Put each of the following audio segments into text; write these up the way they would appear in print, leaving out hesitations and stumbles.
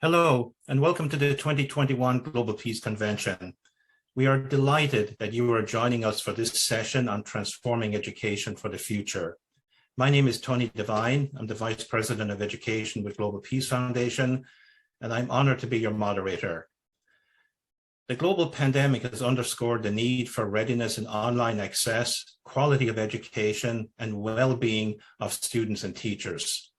Hello, and welcome to the 2021 Global Peace Convention. We are delighted that you are joining us for this session on transforming education for the future. My name is Tony Devine. I'm the Vice President of Education with Global Peace Foundation, and I'm honored to be your moderator. The global pandemic has underscored the need for readiness in online access, quality of education, and well-being of students and teachers.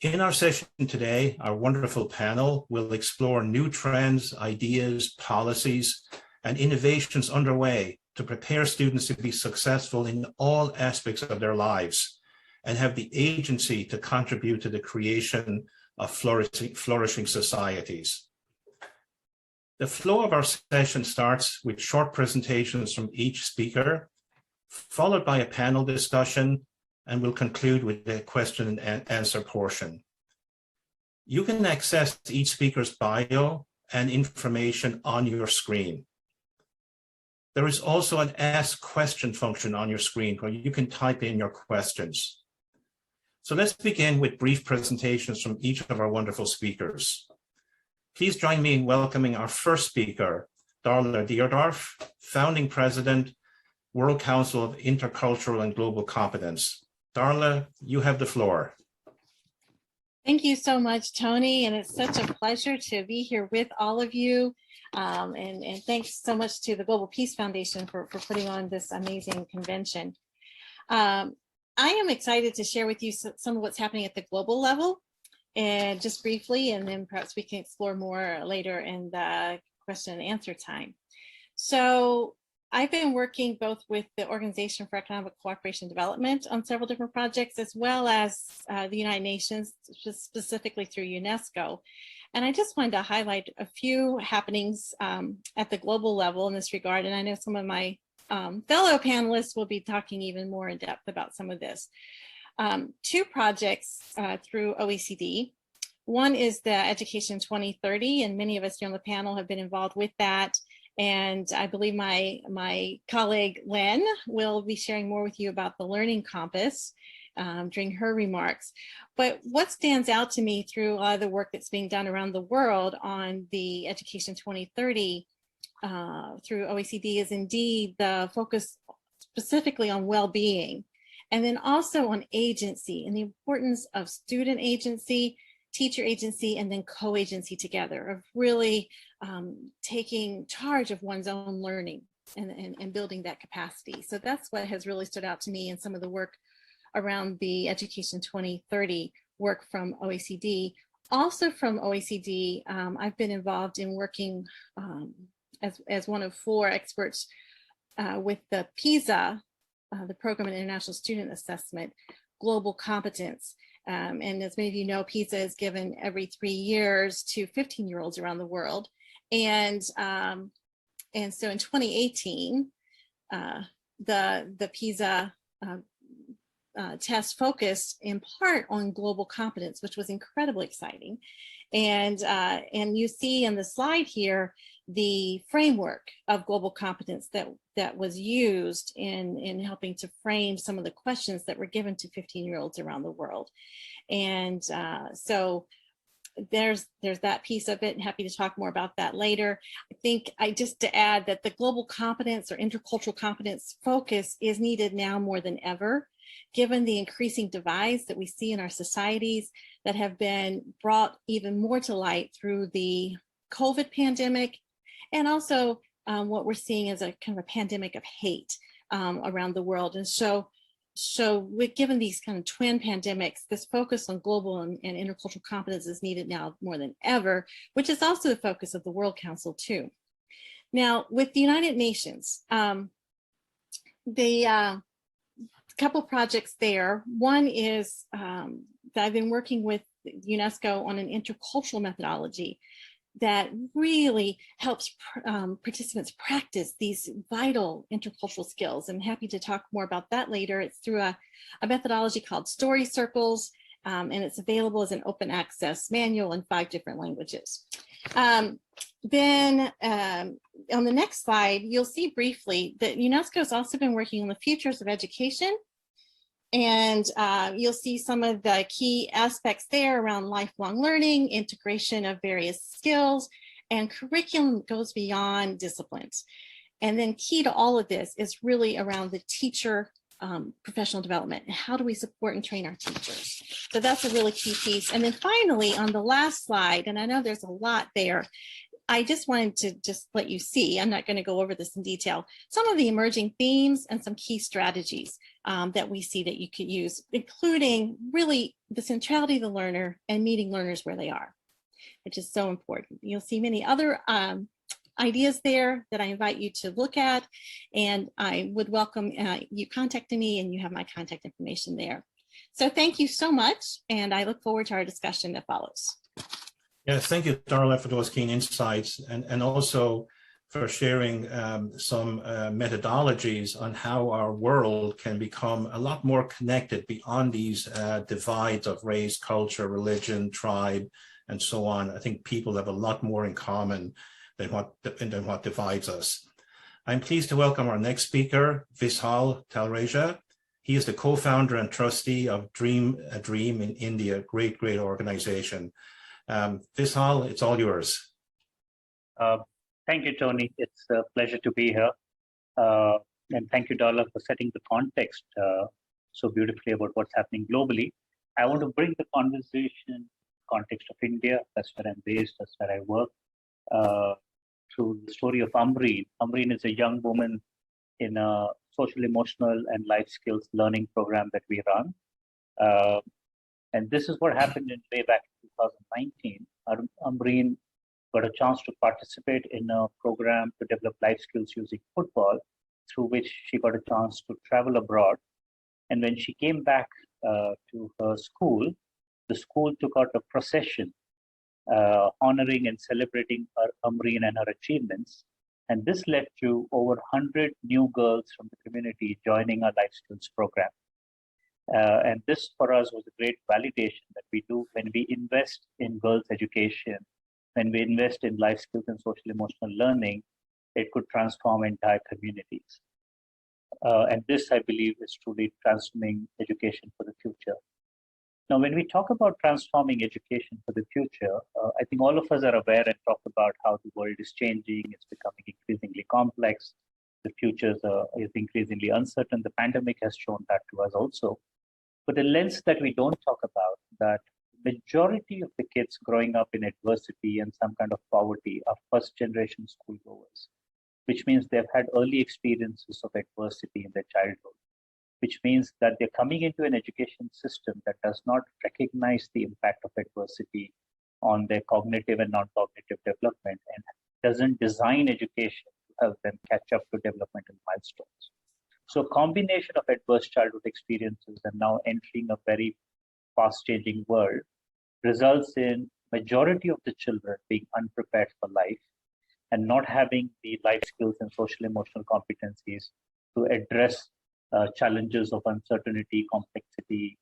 In our session today, our wonderful panel will explore new trends, ideas, policies, and innovations underway to prepare students to be successful in all aspects of their lives and have the agency to contribute to the creation of flourishing societies. The flow of our session starts with short presentations from each speaker, followed by a panel discussion, and we'll conclude with a question and answer portion. You can access each speaker's bio and information on your screen. There is also an Ask Question function on your screen where you can type in your questions. So let's begin with brief presentations from each of our wonderful speakers. Please join me in welcoming our first speaker, Darla Deerdorf, Founding President, World Council of Intercultural and Global Competence. Darla, you have the floor. Thank you so much, Tony, and it's such a pleasure to be here with all of you. And thanks so much to the Global Peace Foundation for putting on this amazing convention. I am excited to share with you some of what's happening at the global level, and just briefly, and then perhaps we can explore more later in the question and answer time. So I've been working both with the Organization for Economic Cooperation and Development on several different projects, as well as the United Nations, specifically through UNESCO. And I just wanted to highlight a few happenings at the global level in this regard. And I know some of my fellow panelists will be talking even more in depth about some of this. Two projects through OECD. One is the Education 2030, and many of us here on the panel have been involved with that. And I believe my colleague Len will be sharing more with you about the Learning Compass during her remarks. But what stands out to me through a lot of the work that's being done around the world on the Education 2030 through OECD is indeed the focus specifically on well-being, and then also on agency and the importance of student agency, teacher agency, and then co-agency together, of really taking charge of one's own learning and building that capacity. So that's what has really stood out to me in some of the work around the Education 2030 work from OECD. Also from OECD, I've been involved in working as one of 4 experts with the PISA, the Program in International Student Assessment, Global Competence. And as many of you know, PISA is given every 3 years to 15-year-olds around the world. And so in 2018, the PISA test focused in part on global competence, which was incredibly exciting. And you see in the slide here the framework of global competence that was used in helping to frame some of the questions that were given to 15-year-olds around the world. And so there's that piece of it, and happy to talk more about that later. I think just to add that the global competence or intercultural competence focus is needed now more than ever, given the increasing divides that we see in our societies that have been brought even more to light through the COVID pandemic, and also what we're seeing as a kind of a pandemic of hate around the world. And so given these kind of twin pandemics, this focus on global and intercultural competence is needed now more than ever, which is also the focus of the World Council too. Now, with the United Nations, the couple projects there. One is that I've been working with UNESCO on an intercultural methodology that really helps participants practice these vital intercultural skills. I'm happy to talk more about that later. It's through a methodology called Story Circles, and it's available as an open access manual in 5 different languages. Then on the next slide, you'll see briefly that UNESCO has also been working on the futures of education And you'll see some of the key aspects there around lifelong learning, integration of various skills, and curriculum goes beyond disciplines. And then key to all of this is really around the teacher professional development and how do we support and train our teachers. So that's a really key piece. And then finally, on the last slide, and I know there's a lot there, I just wanted to just let you see, I'm not going to go over this in detail, some of the emerging themes and some key strategies that we see that you could use, including really the centrality of the learner and meeting learners where they are, which is so important. You'll see many other ideas there that I invite you to look at, and I would welcome you contacting me, and you have my contact information there. So thank you so much, and I look forward to our discussion that follows. Yes, thank you, Darla, for those keen insights, and also for sharing some methodologies on how our world can become a lot more connected beyond these divides of race, culture, religion, tribe, and so on. I think people have a lot more in common than what divides us. I'm pleased to welcome our next speaker, Vishal Talreja. He is the co-founder and trustee of Dream a Dream in India, great organization. Vishal, it's all yours. Thank you, Tony. It's a pleasure to be here. And thank you, Darla, for setting the context so beautifully about what's happening globally. I want to bring the context of India. That's where I'm based, that's where I work, through the story of Amreen. Amreen is a young woman in a social, emotional, and life skills learning program that we run. And this is what happened in way back in 2019. Amreen got a chance to participate in a program to develop life skills using football, through which she got a chance to travel abroad. And when she came back to her school, the school took out a procession honoring and celebrating Amreen and her achievements. And this led to over 100 new girls from the community joining our life skills program. And this for us was a great validation that we do when we invest in girls' education, when we invest in life skills and social emotional learning, it could transform entire communities. And this, I believe, is truly transforming education for the future. Now, when we talk about transforming education for the future, I think all of us are aware and talk about how the world is changing. It's becoming increasingly complex. The future is increasingly uncertain. The pandemic has shown that to us also. But the lens that we don't talk about, that majority of the kids growing up in adversity and some kind of poverty are first-generation schoolgoers, which means they've had early experiences of adversity in their childhood, which means that they're coming into an education system that does not recognize the impact of adversity on their cognitive and non-cognitive development and doesn't design education to help them catch up to developmental milestones. So a combination of adverse childhood experiences and now entering a very fast-changing world results in majority of the children being unprepared for life and not having the life skills and social emotional competencies to address challenges of uncertainty, complexity,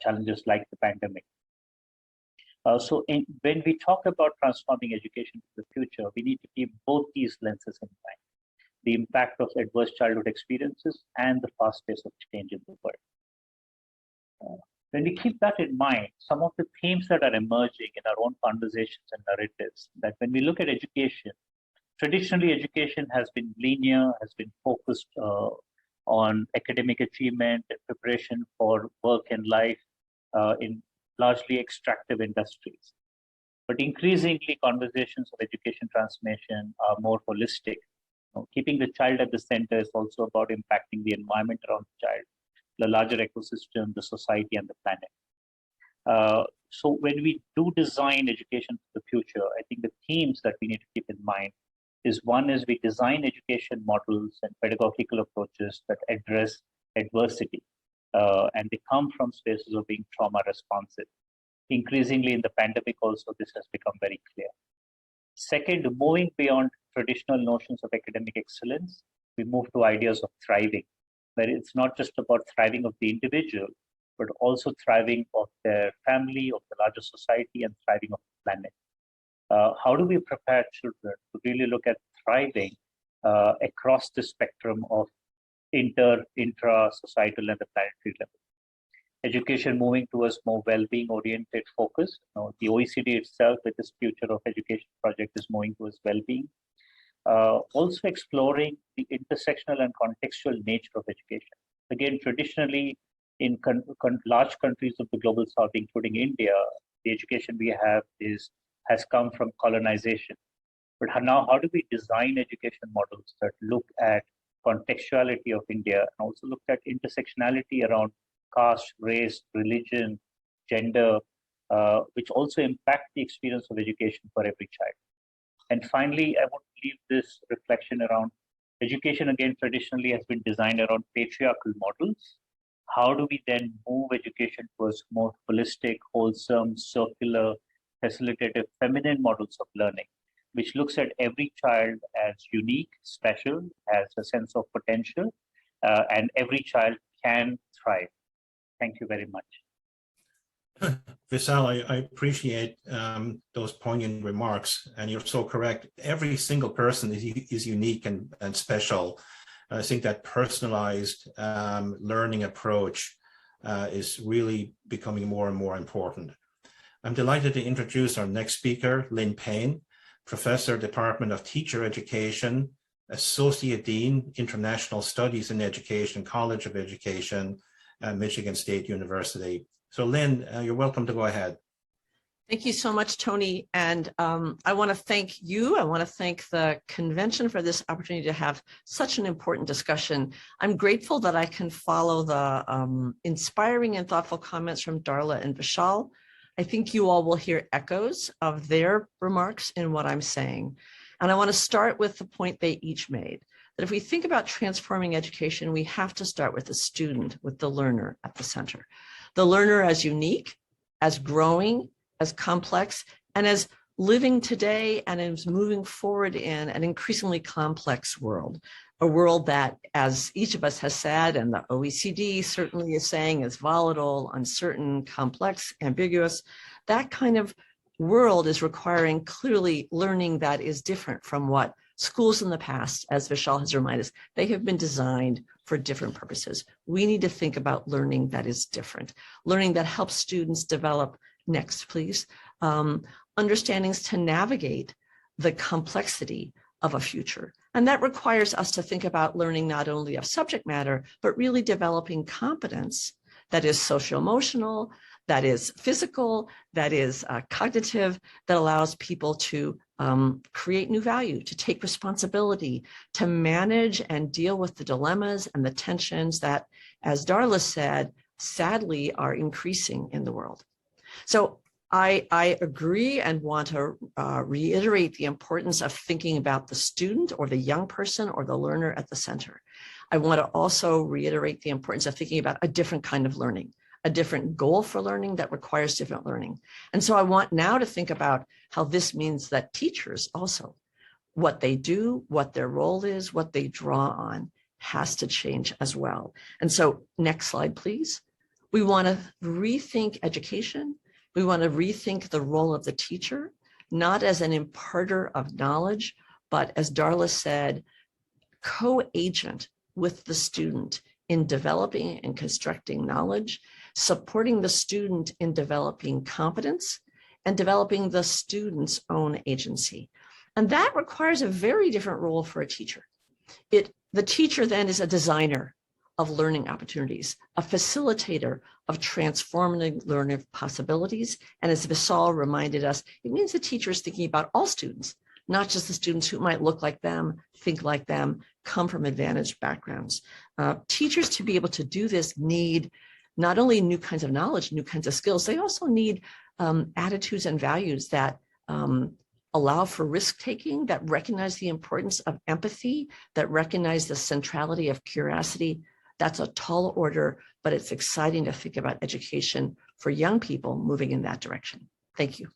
challenges like the pandemic. When we talk about transforming education for the future, we need to keep both these lenses in mind: the impact of adverse childhood experiences and the fast pace of change in the world. When we keep that in mind, some of the themes that are emerging in our own conversations and narratives, that when we look at education, traditionally education has been linear, has been focused on academic achievement and preparation for work and life in largely extractive industries. But increasingly, conversations of education transformation are more holistic. Keeping the child at the center is also about impacting the environment around the child, the larger ecosystem, the society, and the planet. So when we do design education for the future, I think the themes that we need to keep in mind is one is we design education models and pedagogical approaches that address adversity, and they come from spaces of being trauma responsive. Increasingly in the pandemic also, this has become very clear. Second, moving beyond traditional notions of academic excellence, we move to ideas of thriving, where it's not just about thriving of the individual, but also thriving of their family, of the larger society, and thriving of the planet. How do we prepare children to really look at thriving across the spectrum of intra, societal, and the planetary level? education moving towards more well-being oriented focus. The OECD itself with its Future of Education project is moving towards well-being. Also exploring the intersectional and contextual nature of education. Again, traditionally in large countries of the global south, including India, the education we have has come from colonization. But now how do we design education models that look at contextuality of India and also look at intersectionality around caste, race, religion, gender, which also impact the experience of education for every child. And finally, I want to leave this reflection around education, again, traditionally has been designed around patriarchal models. How do we then move education towards more holistic, wholesome, circular, facilitative, feminine models of learning, which looks at every child as unique, special, has a sense of potential, and every child can thrive. Thank you very much. Vishal, I appreciate those poignant remarks, and you're so correct. Every single person is unique and special. I think that personalized learning approach is really becoming more and more important. I'm delighted to introduce our next speaker, Lynn Payne, Professor, Department of Teacher Education, Associate Dean, International Studies in Education, College of Education, Michigan State University. So Lynn, you're welcome to go ahead. Thank you so much, Tony. And I want to thank you. I want to thank the convention for this opportunity to have such an important discussion. I'm grateful that I can follow the inspiring and thoughtful comments from Darla and Vishal. I think you all will hear echoes of their remarks in what I'm saying. And I want to start with the point they each made, that if we think about transforming education, we have to start with the student, with the learner at the center. The learner as unique, as growing, as complex, and as living today and as moving forward in an increasingly complex world, a world that, as each of us has said, and the OECD certainly is saying, is volatile, uncertain, complex, ambiguous. That kind of world is requiring clearly learning that is different from what schools in the past, as Vishal has reminded us, they have been designed for different purposes. We need to think about learning that is different, learning that helps students develop, next please, understandings to navigate the complexity of a future. And that requires us to think about learning not only of subject matter, but really developing competence that is socio-emotional, that is physical, that is cognitive, that allows people to create new value, to take responsibility, to manage and deal with the dilemmas and the tensions that, as Darla said, sadly are increasing in the world. So I agree and want to reiterate the importance of thinking about the student or the young person or the learner at the center. I want to also reiterate the importance of thinking about a different kind of learning, a different goal for learning that requires different learning. And so I want now to think about how this means that teachers also, what they do, what their role is, what they draw on has to change as well. And so next slide, please. We want to rethink education. We want to rethink the role of the teacher, not as an imparter of knowledge, but as Darla said, co-agent with the student in developing and constructing knowledge, supporting the student in developing competence, and developing the student's own agency. And that requires a very different role for a teacher. The teacher then is a designer of learning opportunities, a facilitator of transformative learning possibilities. And as Vishal reminded us, it means the teacher is thinking about all students, not just the students who might look like them, think like them, come from advantaged backgrounds. Teachers, to be able to do this, need not only new kinds of knowledge, new kinds of skills, they also need attitudes and values that allow for risk-taking, that recognize the importance of empathy, that recognize the centrality of curiosity. That's a tall order, but it's exciting to think about education for young people moving in that direction. Thank you.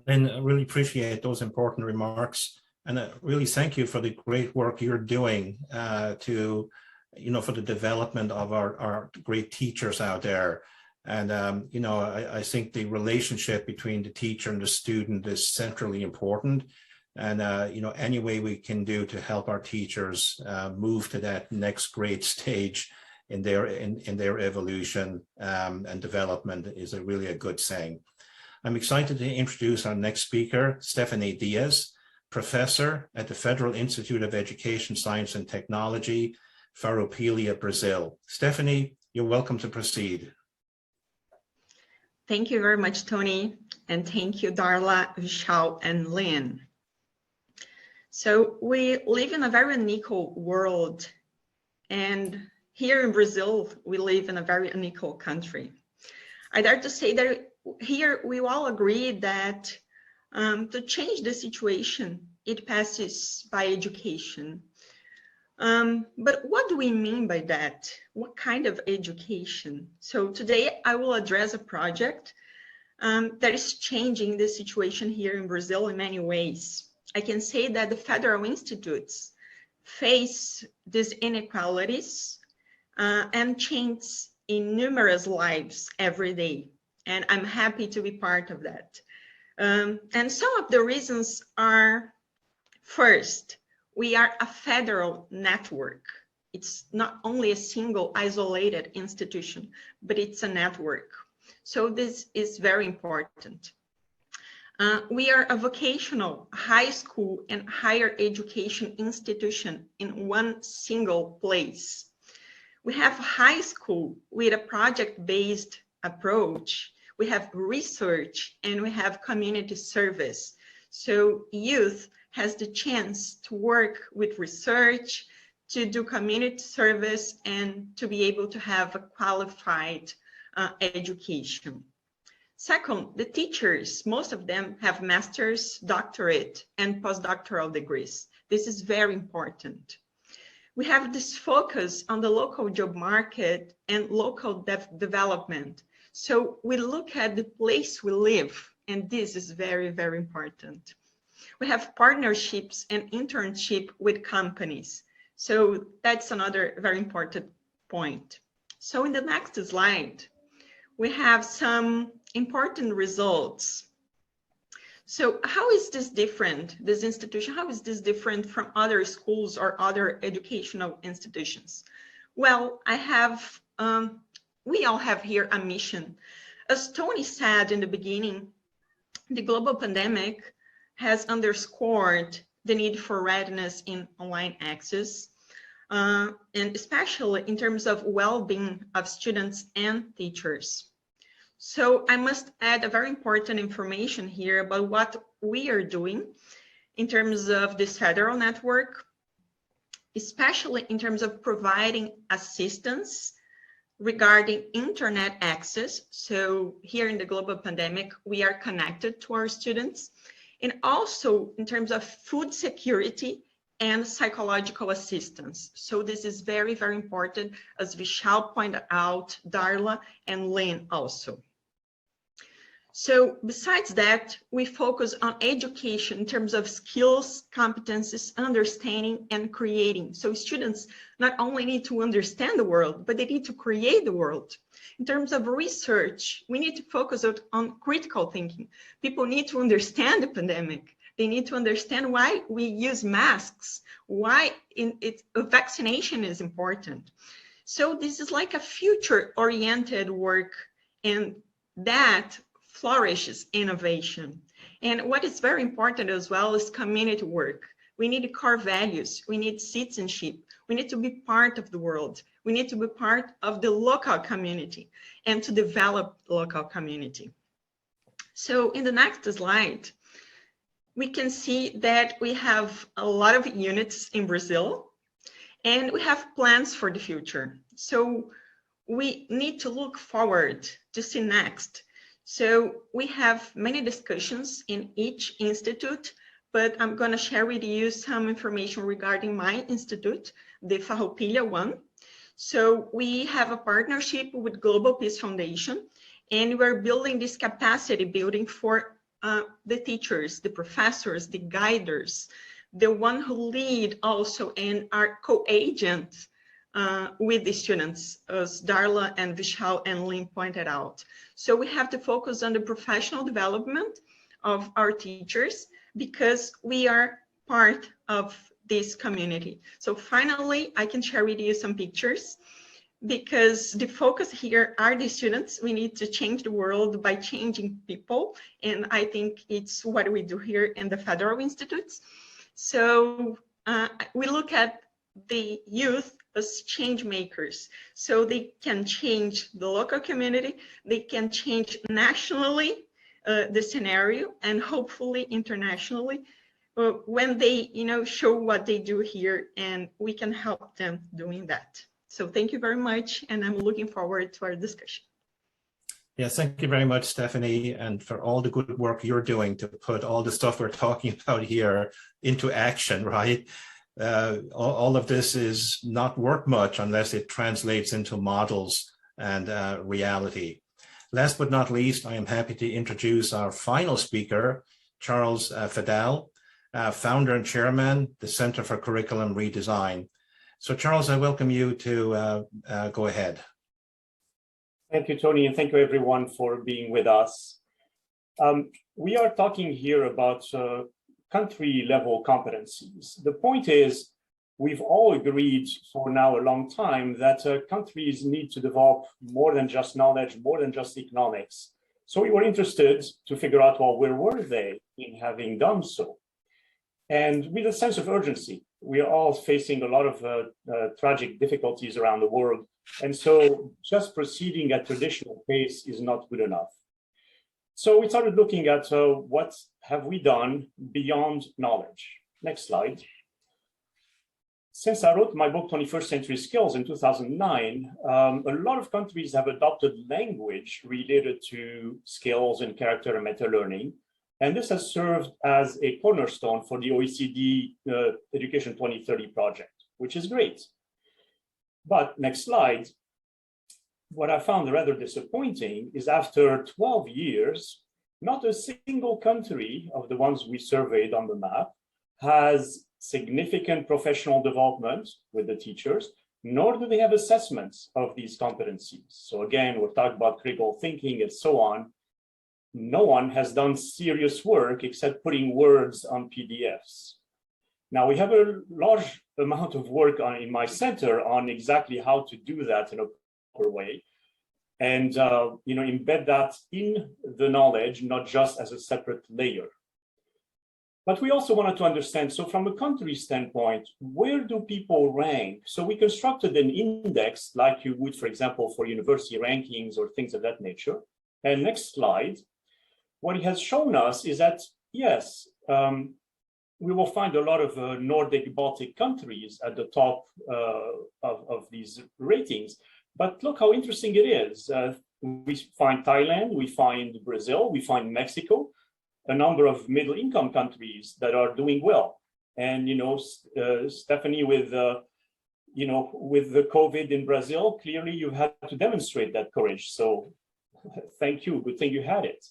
And I really appreciate those important remarks. And really thank you for the great work you're doing for the development of our great teachers out there. And, I think the relationship between the teacher and the student is centrally important. And, any way we can do to help our teachers move to that next great stage in their evolution and development is really a good thing. I'm excited to introduce our next speaker, Stephanie Diaz, professor at the Federal Institute of Education, Science and Technology, Farroupilha, Brazil. Stephanie, you're welcome to proceed. Thank you very much, Tony, and thank you, Darla, Vishal, and Lynn. So we live in a very unequal world, and here in Brazil, we live in a very unequal country. I dare to say that here we all agree that to change the situation, it passes by education. But what do we mean by that? What kind of education? So today I will address a project that is changing the situation here in Brazil in many ways. I can say that the federal institutes face these inequalities and change in numerous lives every day. And I'm happy to be part of that. And some of the reasons are, first, we are a federal network. It's not only a single isolated institution, but it's a network. So this is very important. We are a vocational, high school and higher education institution in one single place. We have high school with a project-based approach. We have research and we have community service. So youth has the chance to work with research, to do community service, and to be able to have a qualified education. Second, the teachers, most of them have master's, doctorate, and postdoctoral degrees. This is very important. We have this focus on the local job market and local development. So we look at the place we live, and this is very, very important. We have partnerships and internship with companies. So that's another very important point. So in the next slide, we have some important results. So how is this different, this institution, how is this different from other schools or other educational institutions? Well, we all have here a mission. As Tony said in the beginning, the global pandemic has underscored the need for readiness in online access, and especially in terms of well-being of students and teachers. So I must add a very important information here about what we are doing in terms of this federal network, especially in terms of providing assistance regarding internet access. So here in the global pandemic, we are connected to our students, and also in terms of food security and psychological assistance. So this is very, very important, as Vishal pointed out, Darla and Lynn also. So besides that, we focus on education in terms of skills, competencies, understanding, and creating. So students not only need to understand the world, but they need to create the world. In terms of research, we need to focus on critical thinking. People need to understand the pandemic. They need to understand why we use masks, why vaccination is important. So this is like a future-oriented work, and that flourishes innovation. And what is very important as well is community work. We need core values. We need citizenship. We need to be part of the world. We need to be part of the local community and to develop the local community. So in the next slide, we can see that we have a lot of units in Brazil, and we have plans for the future. So we need to look forward to see next. So we have many discussions in each institute, but I'm going to share with you some information regarding my institute, the Farroupilha one. So we have a partnership with Global Peace Foundation, and we're building this capacity building for the teachers, the professors, the guiders, the one who lead also and are co-agents with the students, as Darla and Vishal and Lynn pointed out. So we have to focus on the professional development of our teachers because we are part of this community. So finally, I can share with you some pictures. because the focus here are the students. We need to change the world by changing people. And I think it's what we do here in the Federal Institutes. So we look at the youth as change makers. So they can change the local community, they can change nationally the scenario, and hopefully internationally when they show what they do here, and we can help them doing that. So thank you very much, and I'm looking forward to our discussion. Yes, thank you very much, Stephanie, and for all the good work you're doing to put all the stuff we're talking about here into action, right? All of this is not worth much unless it translates into models and reality. Last but not least, I am happy to introduce our final speaker, Charles Fadal, founder and chairman, the Center for Curriculum Redesign. So Charles, I welcome you to go ahead. Thank you, Tony, and thank you everyone for being with us. We are talking here about country-level competencies. The point is, we've all agreed for now a long time that countries need to develop more than just knowledge, more than just economics. So we were interested to figure out, well, where were they in having done so? And with a sense of urgency, we are all facing a lot of tragic difficulties around the world. And so just proceeding at traditional pace is not good enough. So we started looking at what have we done beyond knowledge. Next slide. Since I wrote my book, 21st Century Skills, in 2009, a lot of countries have adopted language related to skills and character and meta-learning. And this has served as a cornerstone for the OECD Education 2030 project, which is great. But next slide, what I found rather disappointing is after 12 years, not a single country of the ones we surveyed on the map has significant professional development with the teachers, nor do they have assessments of these competencies. So again, we're talking about critical thinking and so on. No one has done serious work except putting words on PDFs. Now, we have a large amount of work in my center on exactly how to do that in a proper way and embed that in the knowledge, not just as a separate layer. But we also wanted to understand, so from a country standpoint, where do people rank? So we constructed an index like you would, for example, for university rankings or things of that nature. And next slide. What it has shown us is that, yes, we will find a lot of Nordic Baltic countries at the top of these ratings. But look how interesting it is. We find Thailand, we find Brazil, we find Mexico, a number of middle-income countries that are doing well. And, Stephanie, with the COVID in Brazil, clearly you had to demonstrate that courage. So thank you, good thing you had it.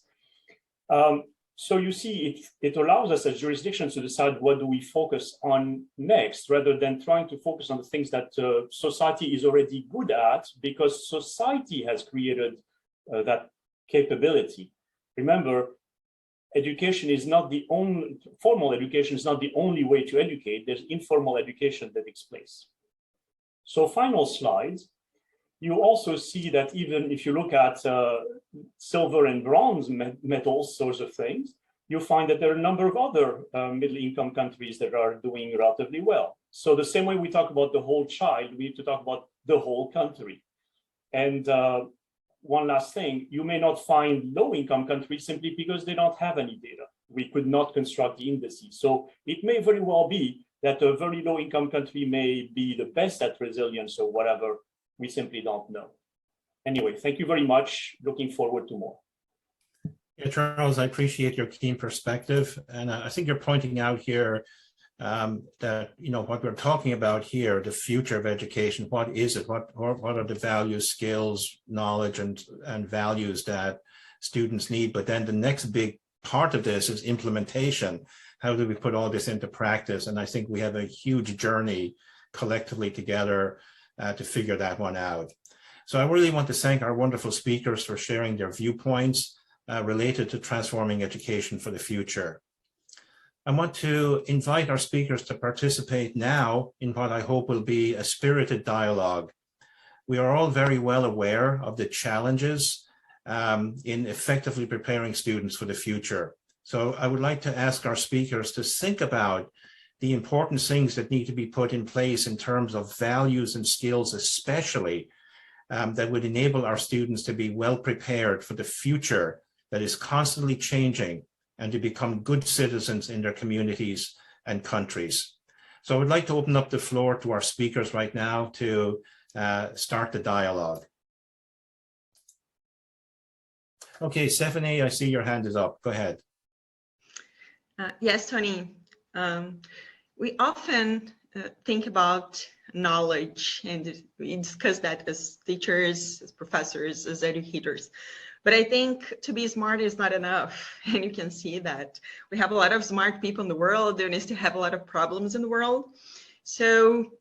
So you see, it allows us as jurisdictions to decide what do we focus on next, rather than trying to focus on the things that society is already good at, because society has created that capability. Remember, education is not the only, formal education is not the only way to educate. There's informal education that takes place. So final slide. You also see that even if you look at silver and bronze medals, sorts of things, you find that there are a number of other middle-income countries that are doing relatively well. So the same way we talk about the whole child, we need to talk about the whole country. And one last thing, you may not find low-income countries simply because they don't have any data. We could not construct the indices. So it may very well be that a very low-income country may be the best at resilience or whatever. We simply don't know. Anyway, thank you very much. Looking forward to more. Yeah, Charles, I appreciate your keen perspective. And I think you're pointing out here that, what we're talking about here, the future of education, what is it? What are the values, skills, knowledge, and values that students need? But then the next big part of this is implementation. How do we put all this into practice? And I think we have a huge journey collectively together to figure that one out. So I really want to thank our wonderful speakers for sharing their viewpoints related to transforming education for the future. I want to invite our speakers to participate now in what I hope will be a spirited dialogue. We are all very well aware of the challenges in effectively preparing students for the future. So I would like to ask our speakers to think about the important things that need to be put in place in terms of values and skills, especially that would enable our students to be well prepared for the future that is constantly changing and to become good citizens in their communities and countries. So I would like to open up the floor to our speakers right now to start the dialogue. Okay, Stephanie, I see your hand is up. Go ahead. Yes, Tony. We often think about knowledge, and we discuss that as teachers, as professors, as educators. But I think to be smart is not enough. And you can see that we have a lot of smart people in the world. There needs to have a lot of problems in the world. So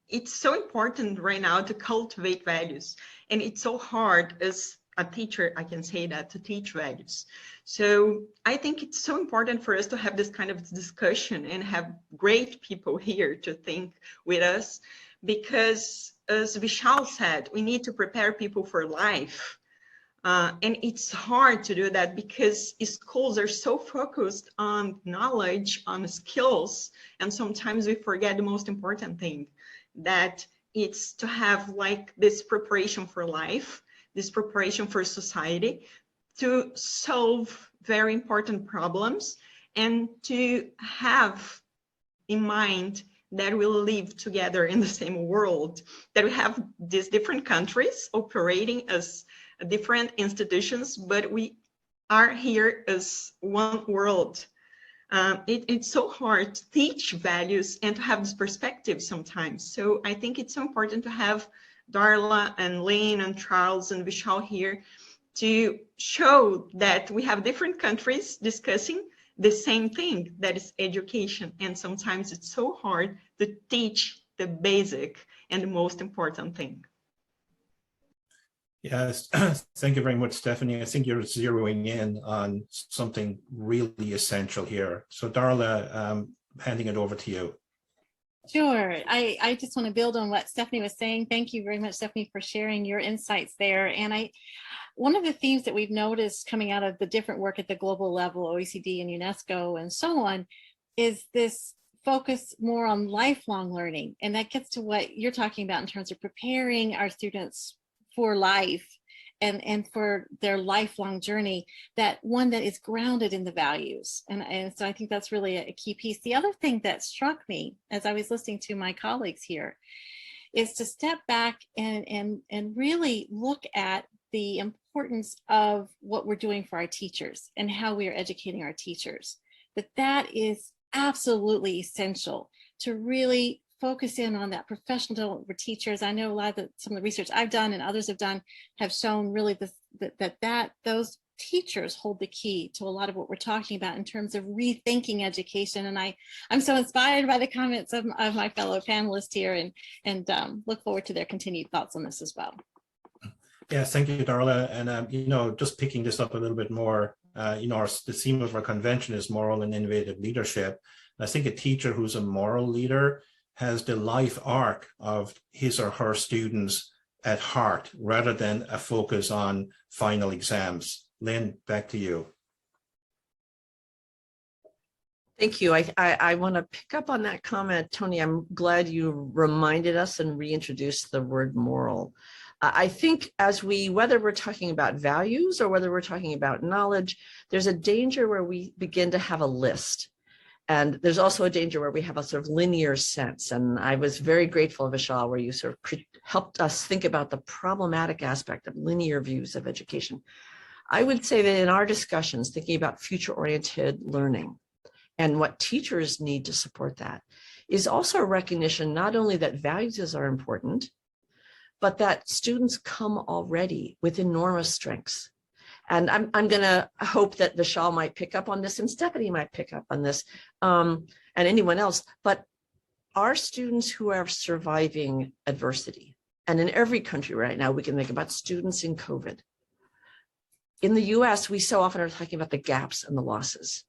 it's so important right now to cultivate values. And it's so hard as a teacher, I can say that, to teach values. So I think it's so important for us to have this kind of discussion and have great people here to think with us, because as Vishal said, we need to prepare people for life. And it's hard to do that because schools are so focused on knowledge, on skills, and sometimes we forget the most important thing, that it's to have like this preparation for life, this preparation for society, to solve very important problems, and to have in mind that we live together in the same world, that we have these different countries operating as different institutions, but we are here as one world. It's so hard to teach values and to have this perspective sometimes. So I think it's so important to have Darla and Lynn and Charles and Vishal here to show that we have different countries discussing the same thing, that is education. And sometimes it's so hard to teach the basic and the most important thing. Yes, thank you very much, Stephanie. I think you're zeroing in on something really essential here. So Darla, handing it over to you. Sure. I just want to build on what Stephanie was saying. Thank you very much, Stephanie, for sharing your insights there. And one of the themes that we've noticed coming out of the different work at the global level, OECD and UNESCO and so on, is this focus more on lifelong learning. And that gets to what you're talking about in terms of preparing our students for life and for their lifelong journey, that one that is grounded in the values. And so I think that's really a key piece. The other thing that struck me as I was listening to my colleagues here is to step back and really look at the importance of what we're doing for our teachers and how we are educating our teachers. That is absolutely essential to really focus in on that professional development for teachers. I know a lot of some of the research I've done and others have done have shown really that those teachers hold the key to a lot of what we're talking about in terms of rethinking education. And I'm so inspired by the comments of my fellow panelists here, and look forward to their continued thoughts on this as well. Yeah, thank you, Darla. And just picking this up a little bit more, the theme of our convention is moral and innovative leadership. I think a teacher who's a moral leader has the life arc of his or her students at heart, rather than a focus on final exams. Lynn, back to you. Thank you. I want to pick up on that comment, Tony. I'm glad you reminded us and reintroduced the word moral. I think whether we're talking about values or whether we're talking about knowledge, there's a danger where we begin to have a list. And there's also a danger where we have a sort of linear sense. And I was very grateful, Vishal, where you sort of helped us think about the problematic aspect of linear views of education. I would say that in our discussions, thinking about future-oriented learning and what teachers need to support that is also a recognition not only that values are important, but that students come already with enormous strengths. And I'm going to hope that Vishal might pick up on this, and Stephanie might pick up on this, and anyone else. But our students who are surviving adversity, and in every country right now, we can think about students in COVID. In the US, we so often are talking about the gaps and the losses.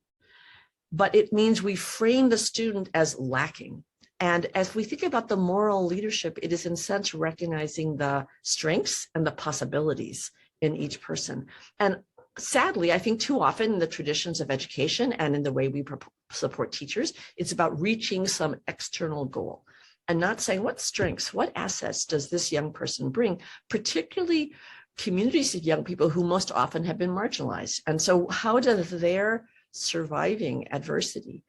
But it means we frame the student as lacking. And as we think about the moral leadership, it is in a sense recognizing the strengths and the possibilities in each person. And sadly, I think too often in the traditions of education and in the way we support teachers, it's about reaching some external goal and not saying what strengths, what assets does this young person bring, particularly communities of young people who most often have been marginalized. And so how does their surviving adversity,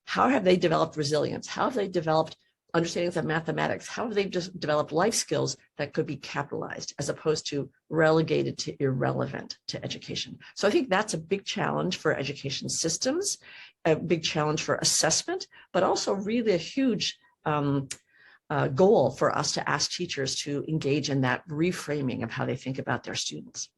how have they developed resilience? How have they developed understandings of mathematics? How have they just developed life skills that could be capitalized as opposed to relegated to irrelevant to education? So I think that's a big challenge for education systems, a big challenge for assessment, but also really a huge goal for us to ask teachers to engage in that reframing of how they think about their students.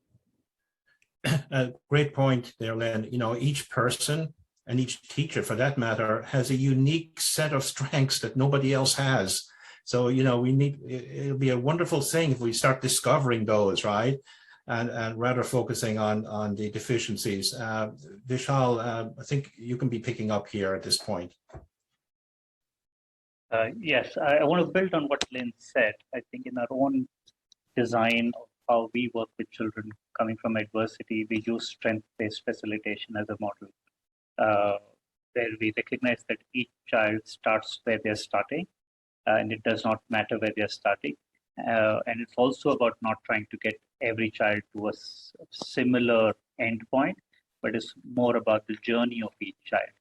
A great point there, Lynn. You know, each person and each teacher, for that matter, has a unique set of strengths that nobody else has. So, you know, it'll be a wonderful thing if we start discovering those, right? And rather focusing on the deficiencies. Vishal, I think you can be picking up here at this point. Yes, I want to build on what Lynn said. I think in our own design of how we work with children coming from adversity, we use strength-based facilitation as a model, where we recognize that each child starts where they're starting, and it does not matter where they're starting. And it's also about not trying to get every child to a similar endpoint, but it's more about the journey of each child.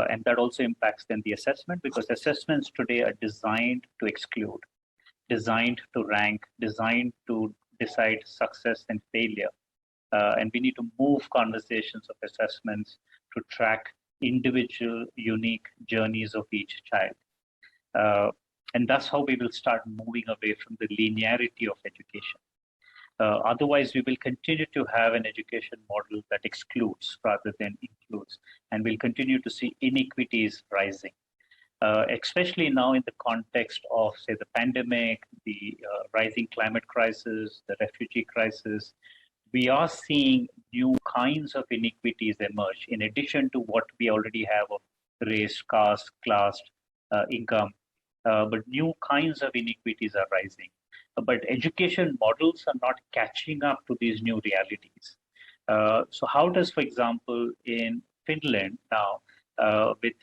And that also impacts then the assessment, because assessments today are designed to exclude, designed to rank, designed to decide success and failure. And we need to move conversations of assessments to track individual, unique journeys of each child. And that's how we will start moving away from the linearity of education. Otherwise, we will continue to have an education model that excludes rather than includes, and we'll continue to see inequities rising, especially now in the context of, say, the pandemic, the rising climate crisis, the refugee crisis. We are seeing new kinds of inequities emerge, in addition to what we already have of race, caste, class, income, but new kinds of inequities are rising. But education models are not catching up to these new realities. So how does, for example, in Finland now, with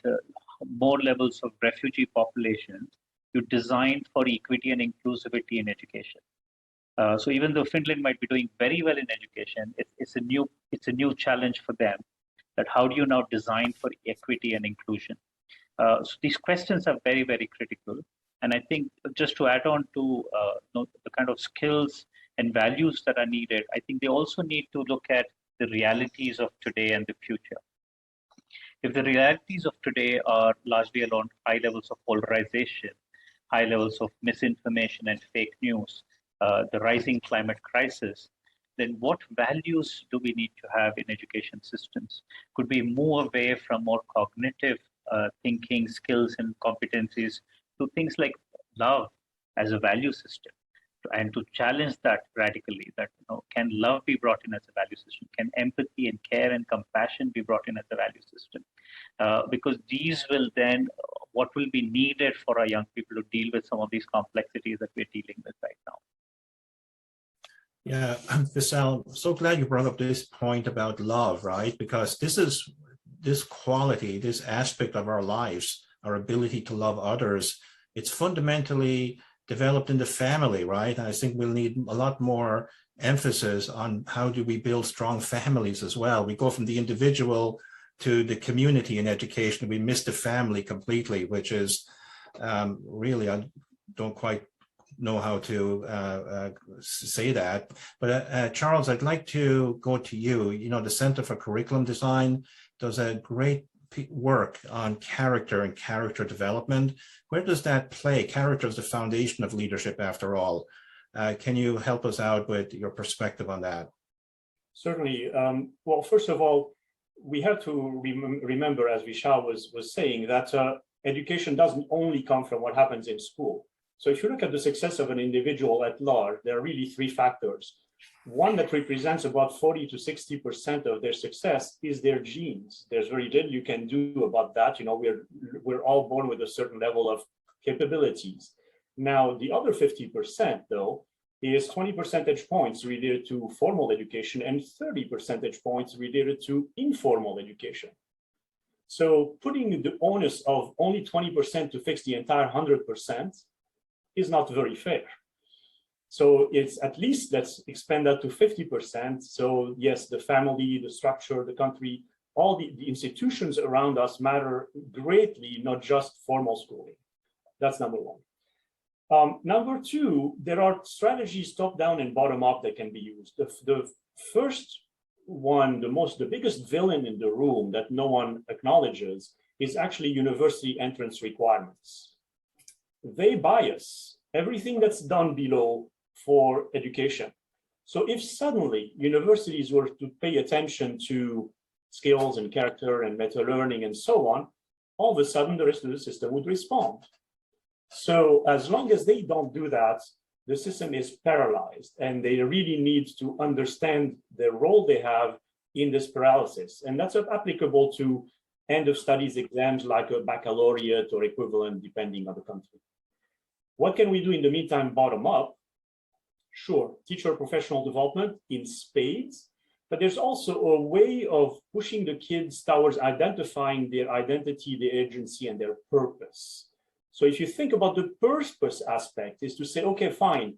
more levels of refugee populations, you design for equity and inclusivity in education? So even though Finland might be doing very well in education, it's a new challenge for them. That how do you now design for equity and inclusion? So these questions are very, very critical. And I think just to add on to the kind of skills and values that are needed, I think they also need to look at the realities of today and the future. If the realities of today are largely around high levels of polarization, high levels of misinformation and fake news, the rising climate crisis, then what values do we need to have in education systems? Could we move away from more cognitive thinking, skills and competencies to things like love as a value system, and to challenge that radically, that can love be brought in as a value system? Can empathy and care and compassion be brought in as a value system? Because these will then, what will be needed for our young people to deal with some of these complexities that we're dealing with right now. Yeah, Vishal, so glad you brought up this point about love, right? Because this quality, this aspect of our lives, our ability to love others, it's fundamentally developed in the family, right? And I think we'll need a lot more emphasis on how do we build strong families as well. We go from the individual to the community in education. We miss the family completely, which is really, I don't quite know how to say that. But Charles, I'd like to go to you. You know, the Center for Curriculum Design does a great work on character and character development. Where does that play? Character is the foundation of leadership, after all. Can you help us out with your perspective on that? Certainly. Well, first of all, we have to remember, as Vishal was saying, that education doesn't only come from what happens in school. So if you look at the success of an individual at large, there are really three factors. one that represents about 40 to 60% of their success is their genes. There's very little you can do about that. You know, we're all born with a certain level of capabilities. Now, the other 50%, though, is 20 percentage points related to formal education and 30 percentage points related to informal education. So putting the onus of only 20% to fix the entire 100% is not very fair. So it's at least, let's expand that to 50%. So yes, the family, the structure, the country, all the institutions around us matter greatly, not just formal schooling. That's number one. Number two, there are strategies top down and bottom up that can be used. The first one, the biggest villain in the room that no one acknowledges is actually university entrance requirements. They bias everything that's done below for education. So if suddenly universities were to pay attention to skills and character and meta learning and so on, all of a sudden the rest of the system would respond. So as long as they don't do that, the system is paralyzed, and they really need to understand the role they have in this paralysis. And that's applicable to end of studies exams like a baccalaureate or equivalent, depending on the country. What can we do in the meantime, bottom up? Sure, teacher professional development in spades, but there's also a way of pushing the kids towards identifying their identity, their agency, and their purpose. So if you think about the purpose aspect, is to say, okay, fine,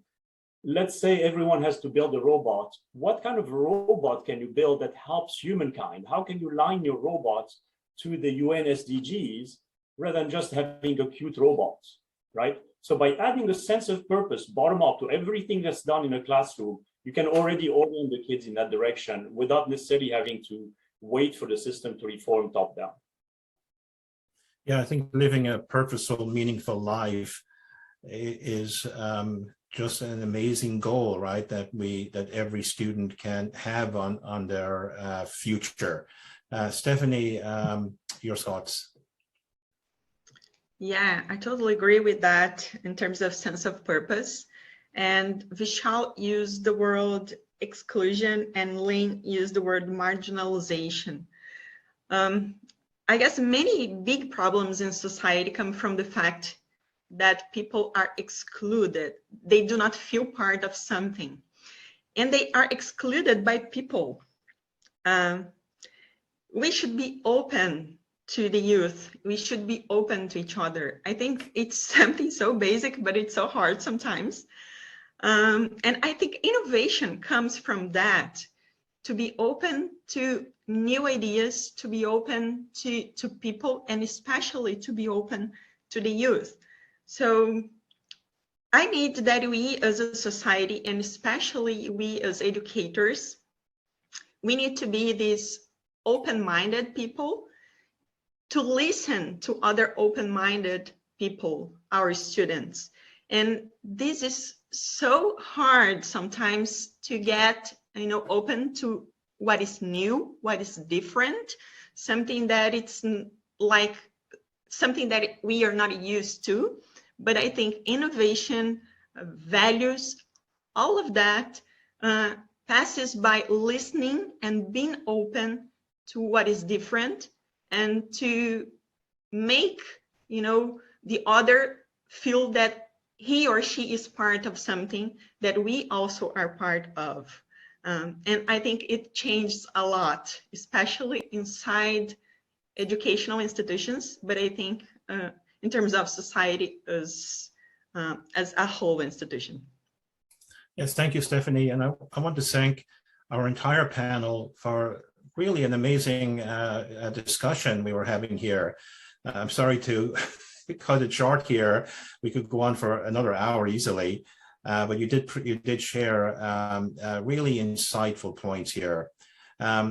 let's say everyone has to build a robot. What kind of robot can you build that helps humankind? How can you line your robot to the UN SDGs rather than just having a cute robot, right? So by adding a sense of purpose, bottom up, to everything that's done in a classroom, you can already orient the kids in that direction without necessarily having to wait for the system to reform top down. Yeah, I think living a purposeful, meaningful life is just an amazing goal, right? That every student can have on their future. Stephanie, your thoughts? Yeah, I totally agree with that in terms of sense of purpose. And Vishal used the word exclusion, and Lynn used the word marginalization. I guess many big problems in society come from the fact that people are excluded. They do not feel part of something, and they are excluded by people. We should be open to the youth. We should be open to each other. I think it's something so basic, but it's so hard sometimes. And I think innovation comes from that, to be open to new ideas, to be open to people, and especially to be open to the youth. So I need that we as a society, and especially we as educators, we need to be these open-minded people, to listen to other open-minded people, our students. And this is so hard sometimes to get, open to what is new, what is different, something that it's like something that we are not used to. But I think innovation, values, all of that passes by listening and being open to what is different, and to make, the other feel that he or she is part of something that we also are part of. And I think it changes a lot, especially inside educational institutions, but I think in terms of society as a whole institution. Yes, thank you, Stephanie. And I want to thank our entire panel for really an amazing discussion we were having here. I'm sorry to cut it short here. We could go on for another hour easily, but you did share really insightful points here.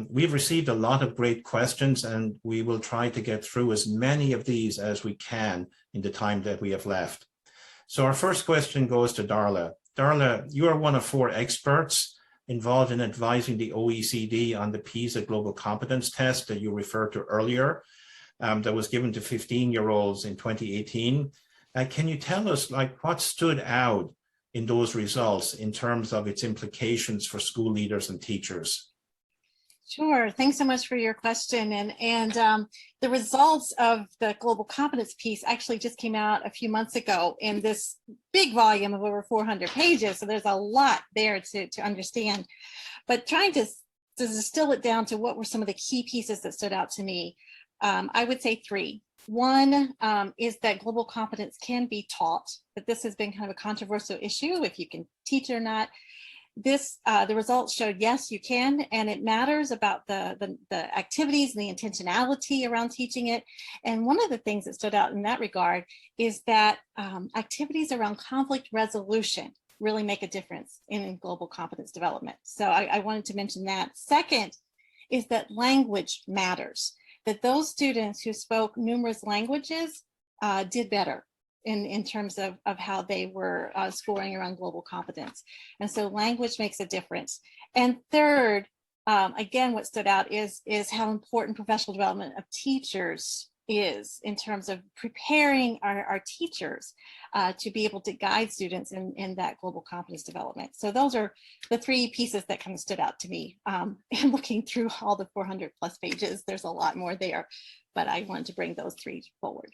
We've received a lot of great questions, and we will try to get through as many of these as we can in the time that we have left. So our first question goes to Darla. Darla, you are one of 4 experts involved in advising the OECD on the PISA Global Competence Test that you referred to earlier, that was given to 15-year-olds in 2018. Can you tell us, what stood out in those results in terms of its implications for school leaders and teachers? Sure. Thanks so much for your question. And the results of the global competence piece actually just came out a few months ago in this big volume of over 400 pages. So there's a lot there to understand. But trying to distill it down to what were some of the key pieces that stood out to me, I would say three. One is that global competence can be taught, but this has been kind of a controversial issue if you can teach it or not. The results showed, yes, you can, and it matters about the activities and the intentionality around teaching it. And one of the things that stood out in that regard is that activities around conflict resolution really make a difference in global competence development. So I wanted to mention that. Second is that language matters, that those students who spoke numerous languages did better in terms of how they were scoring around global competence. And so language makes a difference. And third, again, what stood out is how important professional development of teachers is in terms of preparing our teachers to be able to guide students in that global competence development. So those are the three pieces that kind of stood out to me. And looking through all the 400 plus pages, there's a lot more there, but I wanted to bring those three forward.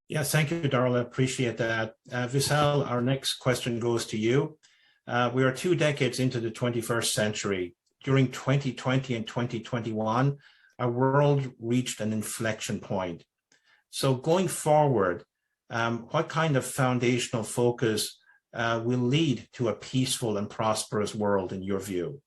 Yeah, thank you, Darla. Appreciate that. Vishal, our next question goes to you. We are 2 decades into the 21st century. During 2020 and 2021, our world reached an inflection point. So going forward, what kind of foundational focus will lead to a peaceful and prosperous world in your view?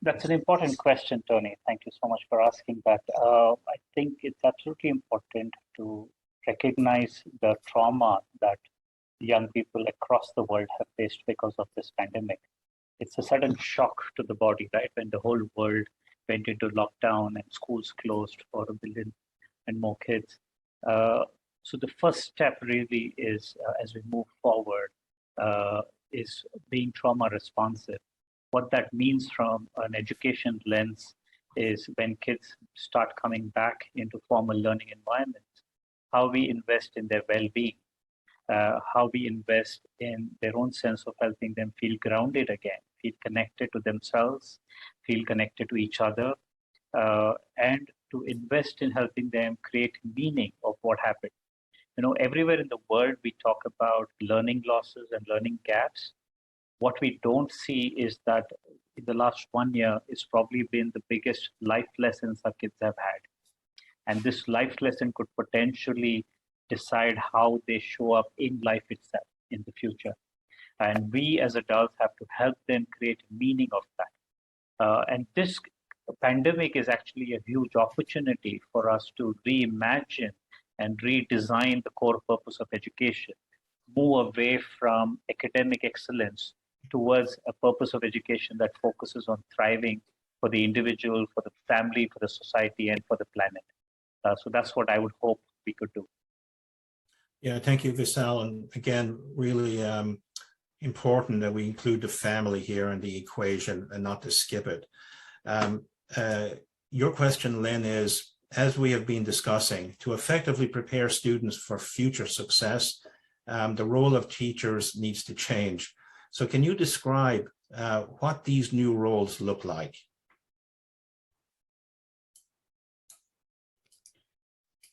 That's an important question, Tony. Thank you so much for asking that. I think it's absolutely important to recognize the trauma that young people across the world have faced because of this pandemic. It's a sudden shock to the body, right? When the whole world went into lockdown and schools closed for 1 billion and more kids. So the first step really is, as we move forward, is being trauma responsive. What that means from an education lens is when kids start coming back into formal learning environments, how we invest in their well-being, how we invest in their own sense of helping them feel grounded again, feel connected to themselves, feel connected to each other, and to invest in helping them create meaning of what happened. You know, everywhere in the world, we talk about learning losses and learning gaps. What we don't see is that in the last 1 year, it's probably been the biggest life lessons our kids have had. And this life lesson could potentially decide how they show up in life itself in the future. And we as adults have to help them create meaning of that. And this pandemic is actually a huge opportunity for us to reimagine and redesign the core purpose of education, move away from academic excellence towards a purpose of education that focuses on thriving for the individual, for the family, for the society, and for the planet. So that's what I would hope we could do. Yeah, thank you, Vishal. And again, really important that we include the family here in the equation and not to skip it. Your question, Lynn, is, as we have been discussing, to effectively prepare students for future success, the role of teachers needs to change. So can you describe what these new roles look like?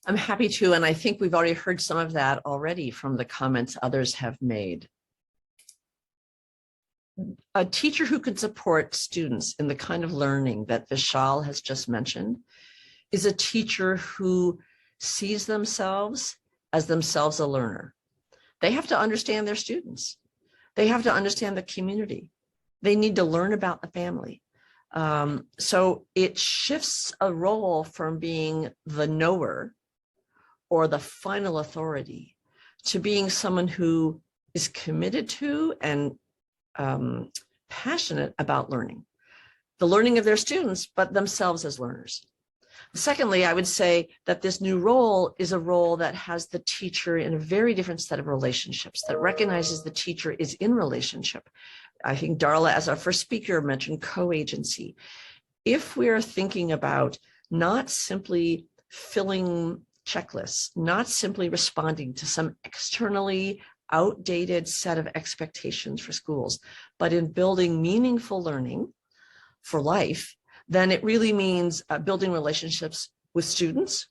I'm happy to, and I think we've already heard some of that already from the comments others have made. A teacher who can support students in the kind of learning that Vishal has just mentioned is a teacher who sees themselves as themselves a learner. They have to understand their students. They have to understand the community. They need to learn about the family. So it shifts a role from being the knower or the final authority to being someone who is committed to and passionate about learning, the learning of their students, but themselves as learners. Secondly, I would say that this new role is a role that has the teacher in a very different set of relationships, that recognizes the teacher is in relationship. I think Darla, as our first speaker, mentioned co-agency. If we're thinking about not simply filling checklists, not simply responding to some externally outdated set of expectations for schools, but in building meaningful learning for life, then it really means building relationships with students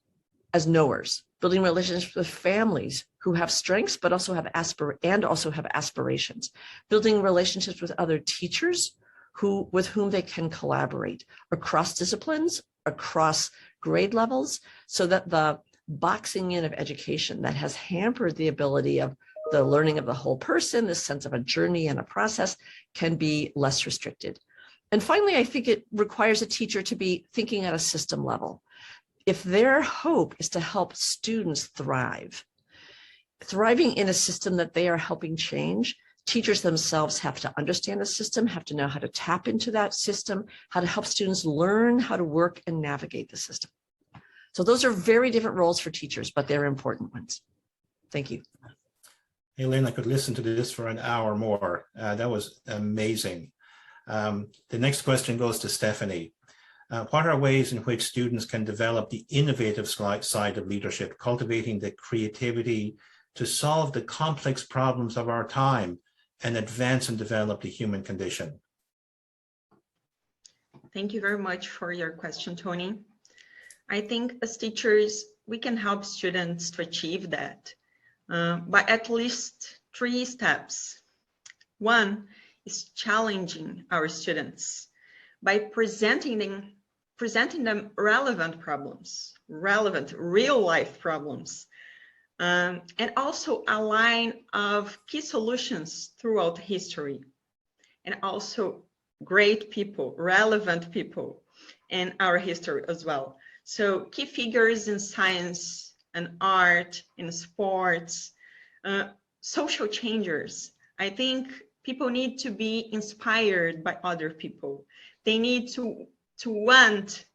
as knowers, building relationships with families who have strengths, but also have aspirations, building relationships with other teachers with whom they can collaborate across disciplines, across grade levels, so that the boxing in of education that has hampered the ability of the learning of the whole person, this sense of a journey and a process, can be less restricted. And finally, I think it requires a teacher to be thinking at a system level. If their hope is to help students thrive, thriving in a system that they are helping change, teachers themselves have to understand the system, have to know how to tap into that system, how to help students learn how to work and navigate the system. So those are very different roles for teachers, but they're important ones. Thank you. Hey, Lynn, I could listen to this for an hour more. That was amazing. The next question goes to Stephanie. What are ways in which students can develop the innovative side of leadership, cultivating the creativity to solve the complex problems of our time and advance and develop the human condition? Thank you very much for your question, Tony. I think as teachers, we can help students to achieve that by at least 3 steps. One is challenging our students by presenting them relevant problems, relevant real life problems, and also a line of key solutions throughout history, and also great people, relevant people in our history as well. So key figures in science and art, in sports, social changers. I think people need to be inspired by other people. They need to want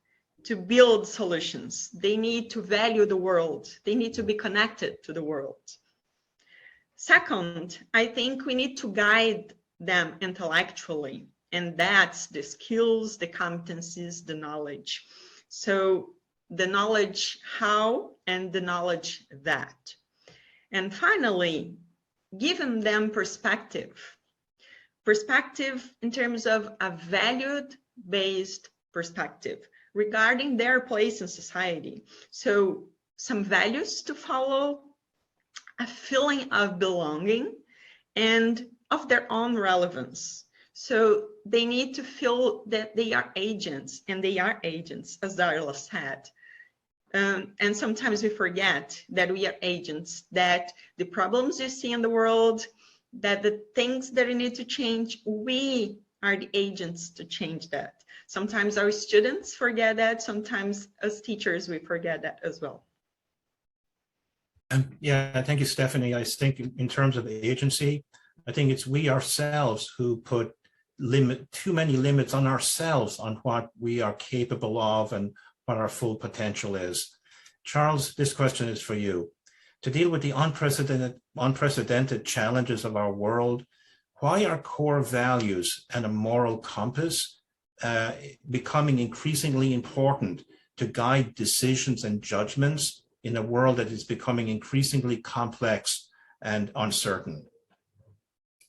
to build solutions. They need to value the world. They need to be connected to the world. Second, I think we need to guide them intellectually, and that's the skills, the competencies, the knowledge. So the knowledge how and the knowledge that. And finally, giving them perspective in terms of a valued-based perspective regarding their place in society. So some values to follow, a feeling of belonging and of their own relevance. So they need to feel that they are agents, and they are agents, as Darla said. And sometimes we forget that we are agents, that the problems you see in the world, that the things that we need to change, we are the agents to change that. Sometimes our students forget that. Sometimes as teachers, we forget that as well. Yeah, thank you, Stephanie. I think in terms of agency, I think it's we ourselves who put too many limits on ourselves on what we are capable of and what our full potential is. Charles, this question is for you. To deal with the unprecedented challenges of our world, why are core values and a moral compass becoming increasingly important to guide decisions and judgments in a world that is becoming increasingly complex and uncertain?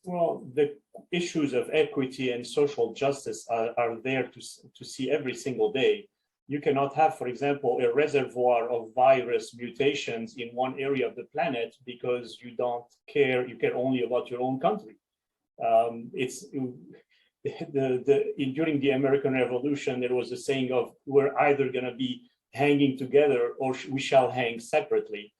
Well, the issues of equity and social justice are there to see every single day. You cannot have, for example, a reservoir of virus mutations in one area of the planet because you don't care, you care only about your own country. During the American Revolution, there was a saying of, we're either going to be hanging together or we shall hang separately.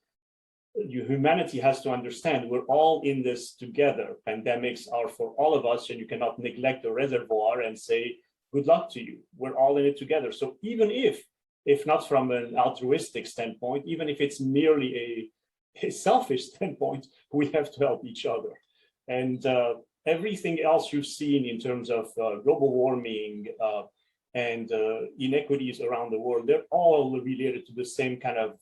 Humanity has to understand we're all in this together. Pandemics are for all of us, and you cannot neglect the reservoir and say, good luck to you. We're all in it together. So even if not from an altruistic standpoint, even if it's merely a selfish standpoint, we have to help each other. And everything else you've seen in terms of global warming and inequities around the world, they're all related to the same kind of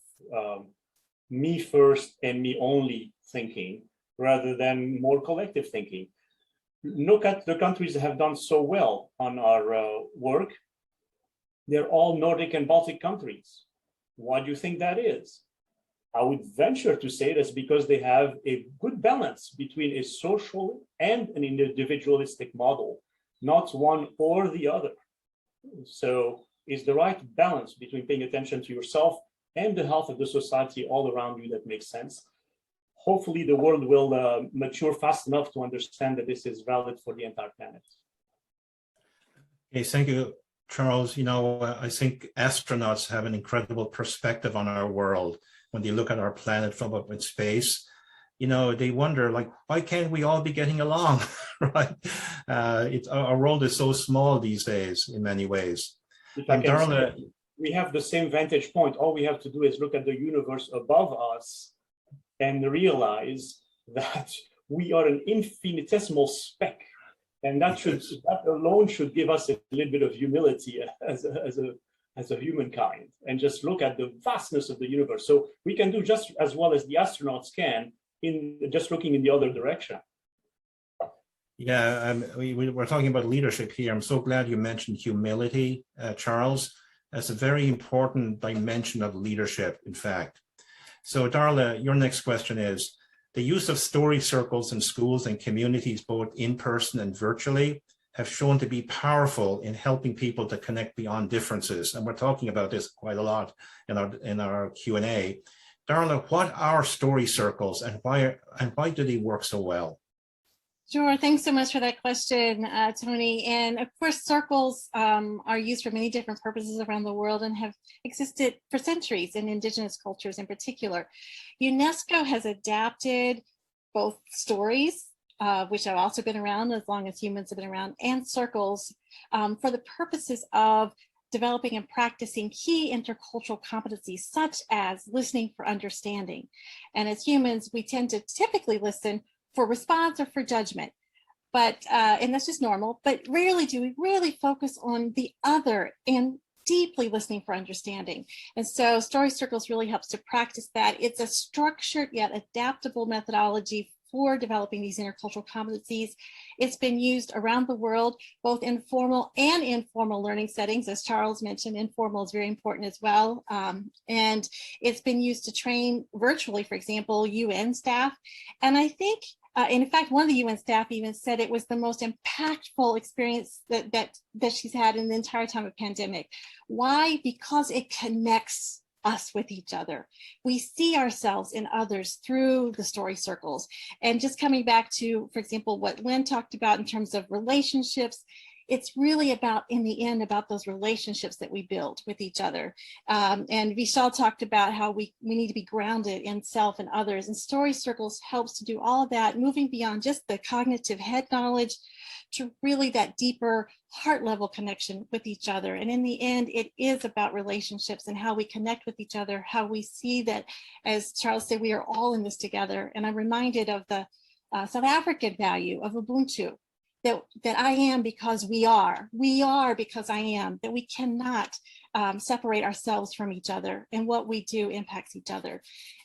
me first and me only thinking, rather than more collective thinking. Look at the countries that have done so well on our work. They're all Nordic and Baltic countries. Why do you think that is? I would venture to say that's because they have a good balance between a social and an individualistic model, not one or the other. So it's the right balance between paying attention to yourself and the health of the society all around you that makes sense. Hopefully the world will mature fast enough to understand that this is valid for the entire planet. Okay, thank you, Charles. You know, I think astronauts have an incredible perspective on our world. When they look at our planet from up in space, you know, they wonder, like, why can't we all be getting along, right? Our world is so small these days in many ways. And Darla, we have the same vantage point. All we have to do is look at the universe above us and realize that we are an infinitesimal speck. And that alone should give us a little bit of humility as a humankind, and just look at the vastness of the universe. So we can do just as well as the astronauts can in just looking in the other direction. Yeah, we're talking about leadership here. I'm so glad you mentioned humility, Charles. That's a very important dimension of leadership, in fact. So Darla, your next question is, the use of story circles in schools and communities, both in person and virtually, have shown to be powerful in helping people to connect beyond differences. And we're talking about this quite a lot in our Q&A. Darla, what are story circles and why do they work so well? Sure, thanks so much for that question, Tony. And of course, circles are used for many different purposes around the world and have existed for centuries in indigenous cultures in particular. UNESCO has adapted both stories, which have also been around as long as humans have been around, and circles for the purposes of developing and practicing key intercultural competencies, such as listening for understanding. And as humans, we tend to typically listen for response or for judgment, but and that's just normal, but rarely do we really focus on the other and deeply listening for understanding. And so story circles really helps to practice that. It's a structured yet adaptable methodology for developing these intercultural competencies. It's been used around the world, both in formal and informal learning settings. As Charles mentioned, informal is very important as well. And it's been used to train virtually, for example, UN staff. And I think, in fact, one of the UN staff even said it was the most impactful experience that she's had in the entire time of pandemic. Why? Because it connects us with each other. We see ourselves in others through the story circles. And just coming back to, for example, what Lynn talked about in terms of relationships, it's really about, in the end, about those relationships that we build with each other. And Vishal talked about how we need to be grounded in self and others, and story circles helps to do all of that, moving beyond just the cognitive head knowledge to really that deeper heart level connection with each other. And in the end, it is about relationships and how we connect with each other, how we see that, as Charles said, we are all in this together. And I'm reminded of the South African value of Ubuntu, that I am because we are because I am, that we cannot separate ourselves from each other, and what we do impacts each other.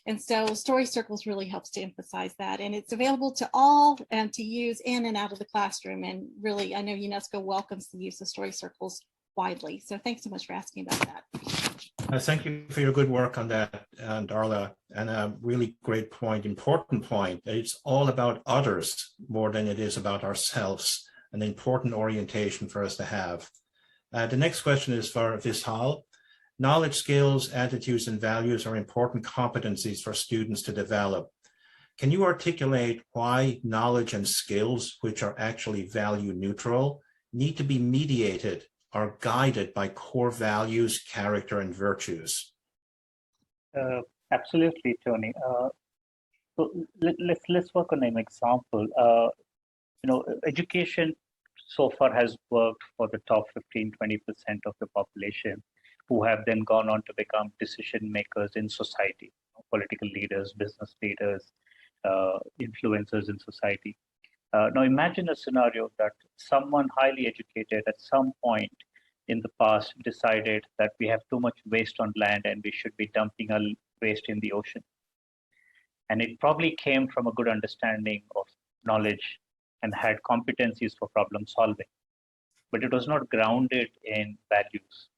And so story circles really helps to emphasize that, and it's available to all and to use in and out of the classroom. And really, I know UNESCO welcomes the use of story circles widely. So thanks so much for asking about that. Thank you for your good work on that, Darla, and a really great point, important point. It's all about others more than it is about ourselves, an important orientation for us to have. The next question is for Vishal. Knowledge, skills, attitudes, and values are important competencies for students to develop. Can you articulate why knowledge and skills, which are actually value neutral, need to be mediated or guided by core values, character, and virtues? Absolutely, Tony. So let's work on an example. Education so far has worked for the top 15-20% of the population, who have then gone on to become decision makers in society, political leaders, business leaders, influencers in society. Now imagine a scenario that someone highly educated at some point in the past decided that we have too much waste on land and we should be dumping our waste in the ocean. And it probably came from a good understanding of knowledge and had competencies for problem solving, but it was not grounded in values,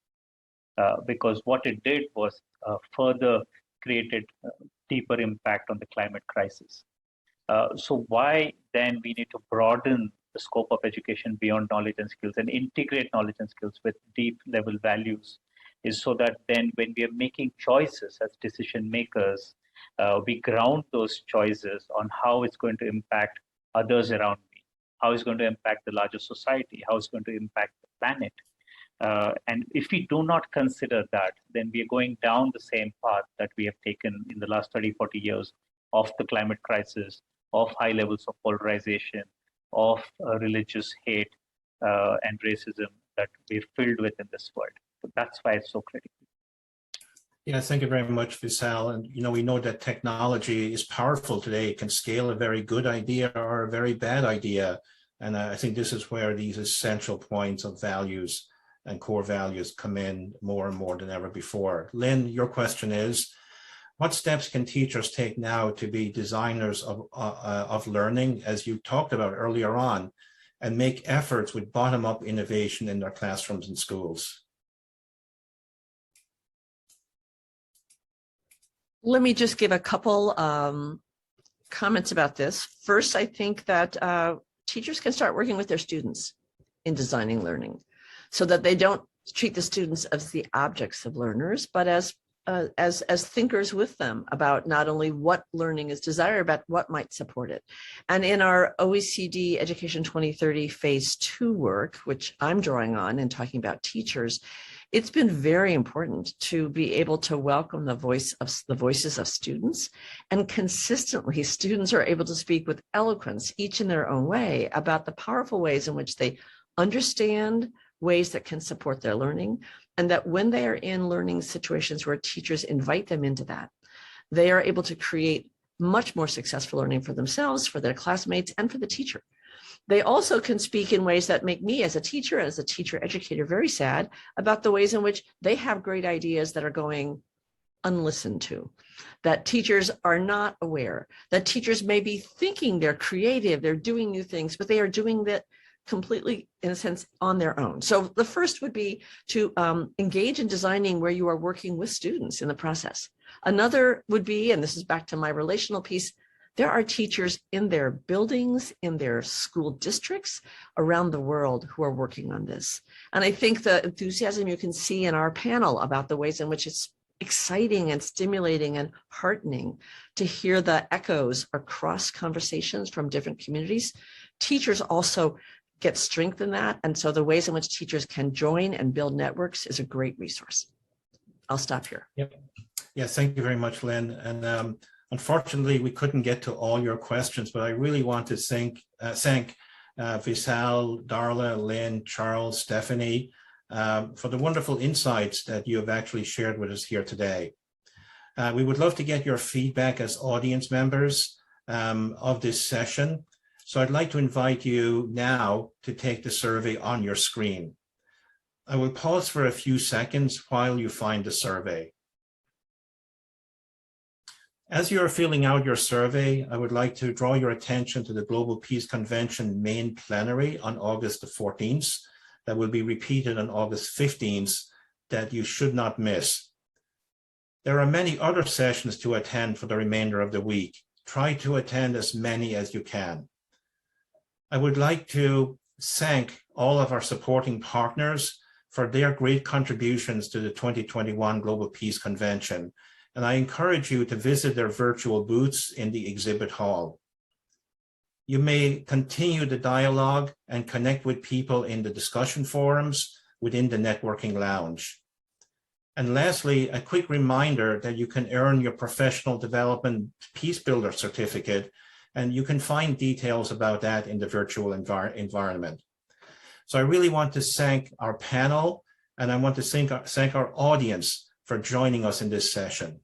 because what it did was further created deeper impact on the climate crisis. So why then we need to broaden the scope of education beyond knowledge and skills and integrate knowledge and skills with deep level values is so that then when we are making choices as decision makers, we ground those choices on how it's going to impact others around me, how it's going to impact the larger society, how it's going to impact the planet. And if we do not consider that, then we are going down the same path that we have taken in the last 30, 40 years of the climate crisis, of high levels of polarization, of religious hate and racism that we're filled with in this world. So that's why it's so critical. Yeah, thank you very much, Vishal. And we know that technology is powerful today. It can scale a very good idea or a very bad idea. And I think this is where these essential points of values and core values come in more and more than ever before. Lynn, your question is, what steps can teachers take now to be designers of learning, as you talked about earlier on, and make efforts with bottom-up innovation in their classrooms and schools? Let me just give a couple comments about this. First, I think that teachers can start working with their students in designing learning so that they don't treat the students as the objects of learners, but as thinkers with them about not only what learning is desired, but what might support it. And in our OECD Education 2030 Phase 2 work, which I'm drawing on and talking about teachers, it's been very important to be able to welcome the voices of students, and consistently students are able to speak with eloquence, each in their own way, about the powerful ways in which they understand ways that can support their learning, and that when they are in learning situations where teachers invite them into that, they are able to create much more successful learning for themselves, for their classmates, and for the teacher. They also can speak in ways that make me as a teacher educator, very sad about the ways in which they have great ideas that are going unlistened to, that teachers are not aware, that teachers may be thinking they're creative, they're doing new things, but they are doing that completely, in a sense, on their own. So the first would be to engage in designing where you are working with students in the process. Another would be, and this is back to my relational piece, there are teachers in their buildings, in their school districts around the world who are working on this. And I think the enthusiasm you can see in our panel about the ways in which it's exciting and stimulating and heartening to hear the echoes across conversations from different communities. Teachers also get strength in that. And so the ways in which teachers can join and build networks is a great resource. I'll stop here. Yep. Yeah, thank you very much, Lynn. And unfortunately, we couldn't get to all your questions, but I really want to thank Vishal, Darla, Lynn, Charles, Stephanie, for the wonderful insights that you have actually shared with us here today. We would love to get your feedback as audience members of this session. So I'd like to invite you now to take the survey on your screen. I will pause for a few seconds while you find the survey. As you are filling out your survey, I would like to draw your attention to the Global Peace Convention main plenary on August the 14th, that will be repeated on August 15th, that you should not miss. There are many other sessions to attend for the remainder of the week. Try to attend as many as you can. I would like to thank all of our supporting partners for their great contributions to the 2021 Global Peace Convention. And I encourage you to visit their virtual booths in the exhibit hall. You may continue the dialogue and connect with people in the discussion forums within the networking lounge. And lastly, a quick reminder that you can earn your professional development Peace Builder certificate, and you can find details about that in the virtual environment. So I really want to thank our panel, and I want to thank our audience for joining us in this session.